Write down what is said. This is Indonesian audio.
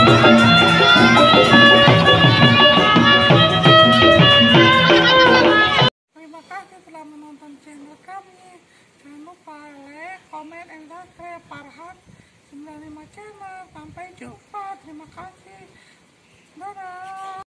Terima kasih telah menonton channel kami. Jangan lupa like, comment, and subscribe Farhan 95 Channel. Sampai jumpa. Terima kasih. Dadah.